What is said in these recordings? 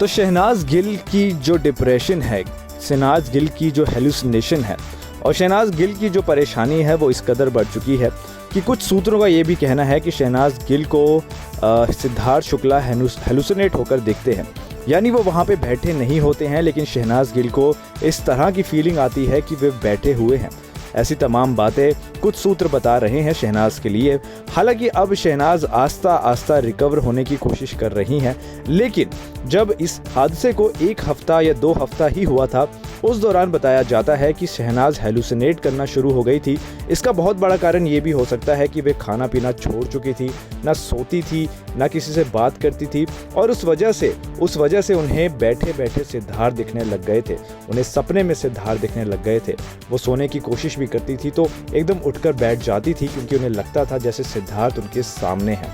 तो शहनाज गिल की जो डिप्रेशन है, शहनाज गिल की जो हेलुसिनेशन है और शहनाज गिल की जो परेशानी है वो इस कदर बढ़ चुकी है कि कुछ सूत्रों का ये भी कहना है कि शहनाज गिल को सिद्धार्थ शुक्ला हेलुसिनेट होकर देखते हैं। यानी वो वहाँ पे बैठे नहीं होते हैं, लेकिन शहनाज गिल को इस तरह की फीलिंग आती है कि वे बैठे हुए हैं। ऐसी तमाम बातें कुछ सूत्र बता रहे हैं शहनाज के लिए। हालांकि अब शहनाज आस्ता आस्ता रिकवर होने की कोशिश कर रही हैं, लेकिन जब इस हादसे को 1 हफ्ता या 2 हफ्ता ही हुआ था, उस दौरान बताया जाता है कि शहनाज हेलुसिनेट करना शुरू हो गई थी। इसका बहुत बड़ा कारण ये भी हो सकता है कि वे खाना पीना छोड़ चुकी थी, ना सोती थी, ना किसी से बात करती थी, और उस वजह से उन्हें बैठे बैठे सिद्धार्थ दिखने लग गए थे। उन्हें सपने में सिद्धार्थ दिखने लग गए थे। वो सोने की कोशिश भी करती थी तो एकदम उठकर बैठ जाती थी, क्योंकि उन्हें लगता था जैसे सिद्धार्थ उनके सामने है।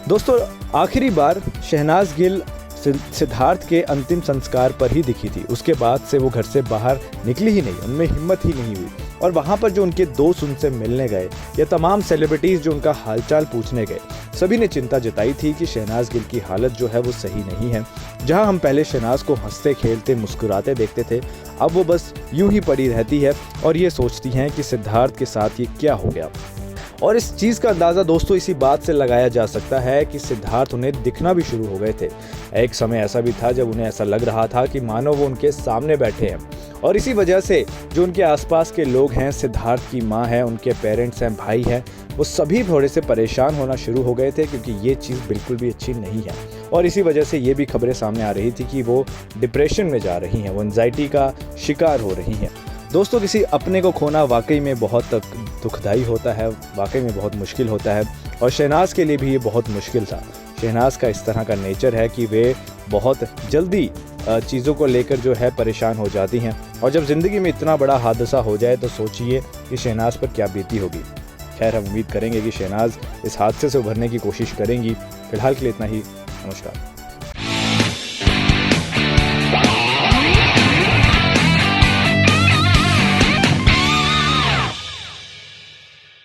दोस्तों, आखिरी बार शहनाज गिल सिद्धार्थ के अंतिम संस्कार पर ही दिखी थी। उसके बाद से वो घर से बाहर निकली ही नहीं, उनमें हिम्मत ही नहीं हुई। और वहाँ पर जो उनके दोस्त उनसे मिलने गए या तमाम सेलिब्रिटीज़ जो उनका हालचाल पूछने गए, सभी ने चिंता जताई थी कि शहनाज गिल की हालत जो है वो सही नहीं है। जहाँ हम पहले शहनाज को हंसते खेलते मुस्कुराते देखते थे, अब वो बस यूं ही पड़ी रहती है और ये सोचती हैं कि सिद्धार्थ के साथ ये क्या हो गया। और इस चीज़ का अंदाज़ा दोस्तों इसी बात से लगाया जा सकता है कि सिद्धार्थ उन्हें दिखना भी शुरू हो गए थे। एक समय ऐसा भी था जब उन्हें ऐसा लग रहा था कि मानो वो उनके सामने बैठे हैं, और इसी वजह से जो उनके आसपास के लोग हैं, सिद्धार्थ की माँ है, उनके पेरेंट्स हैं, भाई हैं, वो सभी थोड़े से परेशान होना शुरू हो गए थे, क्योंकि ये चीज़ बिल्कुल भी अच्छी नहीं है। और इसी वजह से ये भी खबरें सामने आ रही थी कि वो डिप्रेशन में जा रही हैं, वो एंजाइटी का शिकार हो रही हैं। दोस्तों, किसी अपने को खोना वाकई में बहुत दुखदाई होता है, वाकई में बहुत मुश्किल होता है, और शहनाज के लिए भी ये बहुत मुश्किल था। शहनाज का इस तरह का नेचर है कि वे बहुत जल्दी चीज़ों को लेकर जो है परेशान हो जाती हैं, और जब ज़िंदगी में इतना बड़ा हादसा हो जाए तो सोचिए कि शहनाज पर क्या बीती होगी। खैर, हम उम्मीद करेंगे कि शहनाज इस हादसे से उभरने की कोशिश करेंगी। फिलहाल के लिए इतना ही। नमस्कार।